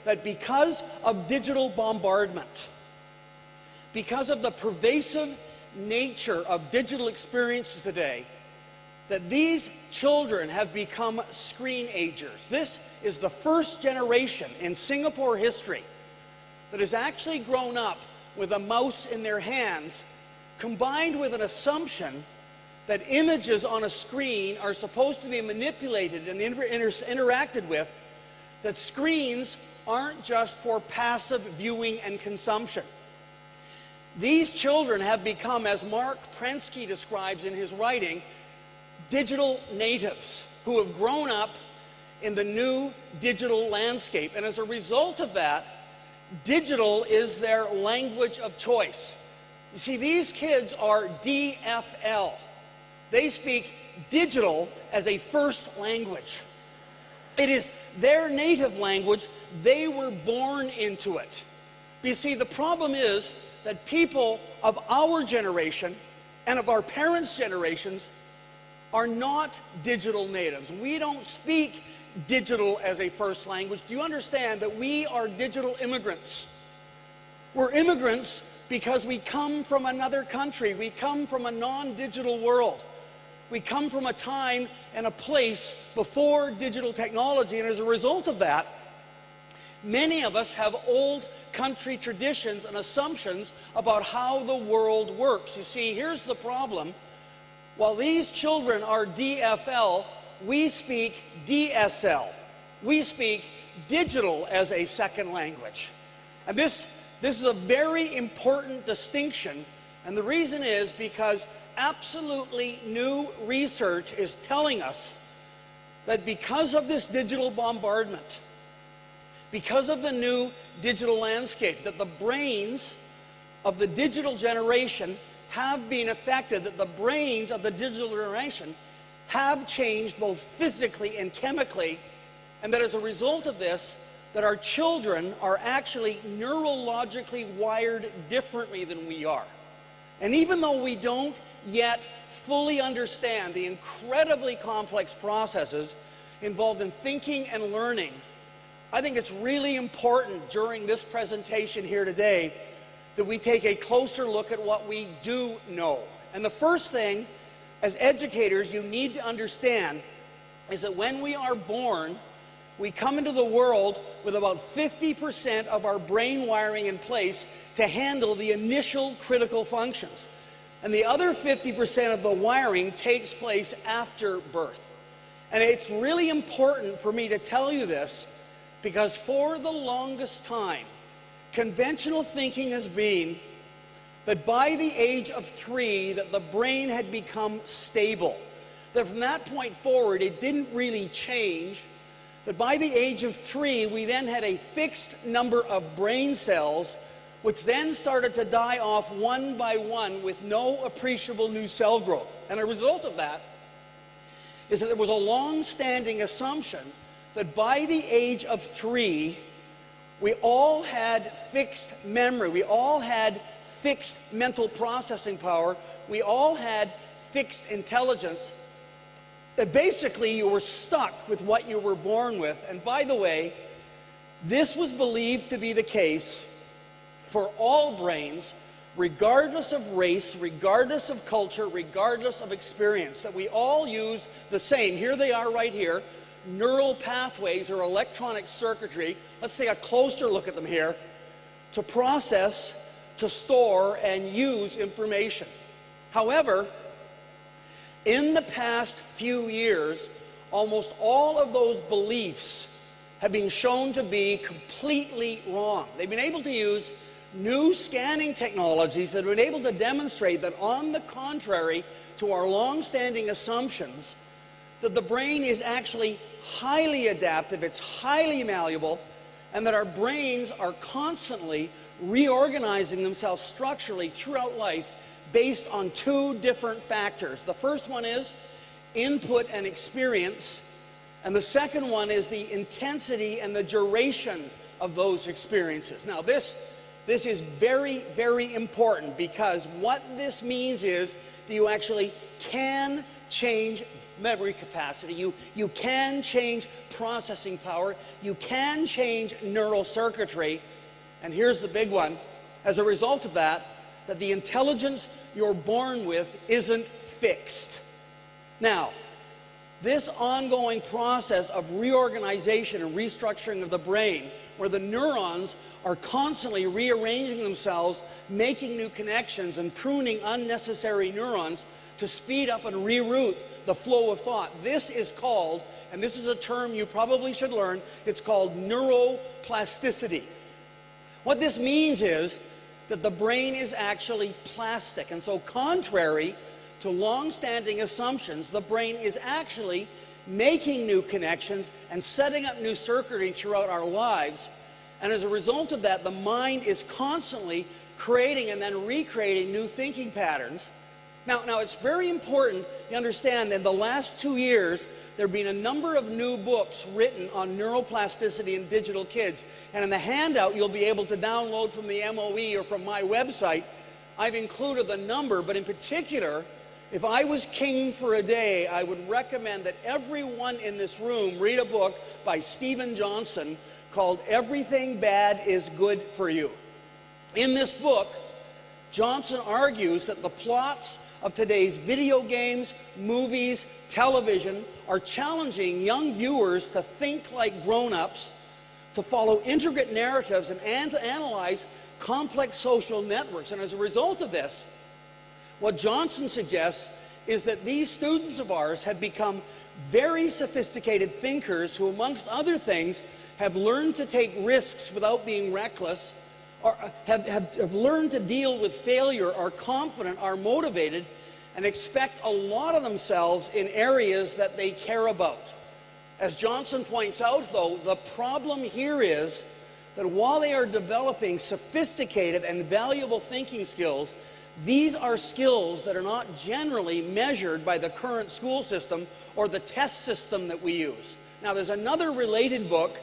that because of digital bombardment, because of the pervasive nature of digital experiences today, that these children have become screen-agers. This is the first generation in Singapore history that has actually grown up with a mouse in their hands, combined with an assumption that images on a screen are supposed to be manipulated and interacted with, that screens aren't just for passive viewing and consumption. These children have become, as Mark Prensky describes in his writing, digital natives who have grown up in the new digital landscape. And as a result of that, digital is their language of choice. You see, these kids are DFL. They speak digital as a first language. It is their native language. They were born into it. You see, the problem is that people of our generation and of our parents' generations are not digital natives. We don't speak digital as a first language. Do you understand that we are digital immigrants? We're immigrants because we come from another country. We come from a non-digital world. We come from a time and a place before digital technology, and as a result of that, many of us have old country traditions and assumptions about how the world works. You see, here's the problem. While these children are DFL, we speak DSL. We speak digital as a second language. And this is a very important distinction, and the reason is because absolutely new research is telling us that because of this digital bombardment, because of the new digital landscape, that the brains of the digital generation have been affected, that the brains of the digital generation have changed both physically and chemically, and that as a result of this, that our children are actually neurologically wired differently than we are. And even though we don't yet fully understand the incredibly complex processes involved in thinking and learning, I think it's really important during this presentation here today that we take a closer look at what we do know. And the first thing, as educators, you need to understand is that when we are born, we come into the world with about 50% of our brain wiring in place to handle the initial critical functions. And the other 50% of the wiring takes place after birth. And it's really important for me to tell you this because for the longest time, conventional thinking has been that by the age of 3, that the brain had become stable. That from that point forward, it didn't really change. That by the age of 3, we then had a fixed number of brain cells, which then started to die off one by one with no appreciable new cell growth. And a result of that is that there was a long-standing assumption that by the age of 3, we all had fixed memory, we all had fixed mental processing power, we all had fixed intelligence, that basically you were stuck with what you were born with. And by the way, this was believed to be the case for all brains, regardless of race, regardless of culture, regardless of experience, that we all used the same. Here they are right here. Neural pathways or electronic circuitry, let's take a closer look at them here, to process, to store, and use information. However, in the past few years, almost all of those beliefs have been shown to be completely wrong. They've been able to use new scanning technologies that have been able to demonstrate that, on the contrary to our long-standing assumptions, that the brain is actually highly adaptive, it's highly malleable, and that our brains are constantly reorganizing themselves structurally throughout life based on 2 different factors. The first one is input and experience, and the second one is the intensity and the duration of those experiences. Now this is very, very important, because what this means is that you actually can change memory capacity. You can change processing power. You can change neural circuitry. And here's the big one. As a result of that the intelligence you're born with isn't fixed. Now, this ongoing process of reorganization and restructuring of the brain, where the neurons are constantly rearranging themselves, making new connections and pruning unnecessary neurons to speed up and reroute the flow of thought. This is called, and this is a term you probably should learn, it's called neuroplasticity. What this means is that the brain is actually plastic. And so contrary to long-standing assumptions, the brain is actually making new connections and setting up new circuitry throughout our lives. And as a result of that, the mind is constantly creating and then recreating new thinking patterns. Now it's very important you understand that in the last 2 years, there have been a number of new books written on neuroplasticity in digital kids. And in the handout you'll be able to download from the MOE or from my website, I've included the number, but in particular, if I was king for a day, I would recommend that everyone in this room read a book by Stephen Johnson called Everything Bad is Good for You. In this book, Johnson argues that the plots of today's video games, movies, television are challenging young viewers to think like grown-ups, to follow intricate narratives, and to analyze complex social networks. And as a result of this, what Johnson suggests is that these students of ours have become very sophisticated thinkers who, amongst other things, have learned to take risks without being reckless, or have learned to deal with failure, are confident, are motivated, and expect a lot of themselves in areas that they care about. As Johnson points out, though, the problem here is that while they are developing sophisticated and valuable thinking skills, these are skills that are not generally measured by the current school system or the test system that we use. Now, there's another related book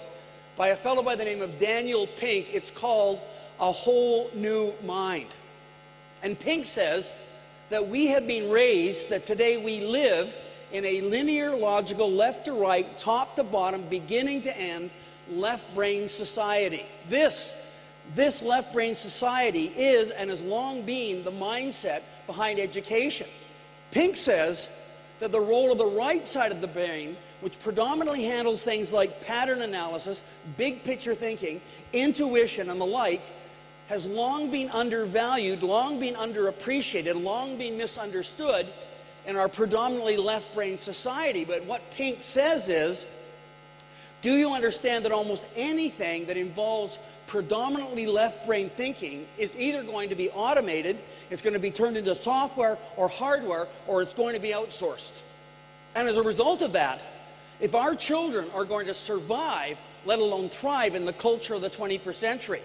by a fellow by the name of Daniel Pink. It's called A Whole New Mind. And Pink says that we have been raised, that today we live in a linear, logical, left to right, top to bottom, beginning to end, left brain society. This left brain society is and has long been the mindset behind education. Pink says that the role of the right side of the brain, which predominantly handles things like pattern analysis, big picture thinking, intuition, and the like, has long been undervalued, long been underappreciated, long been misunderstood in our predominantly left brain society. But what Pink says is, do you understand that almost anything that involves predominantly left brain thinking is either going to be automated, it's going to be turned into software or hardware, or it's going to be outsourced. And as a result of that, if our children are going to survive, let alone thrive in the culture of the 21st century,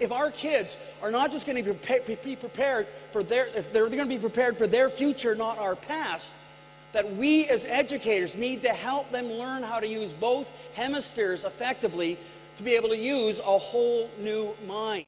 if our kids are not just going to be prepared for they're going to be prepared for their future, not our past, that we as educators need to help them learn how to use both hemispheres effectively to be able to use a whole new mind.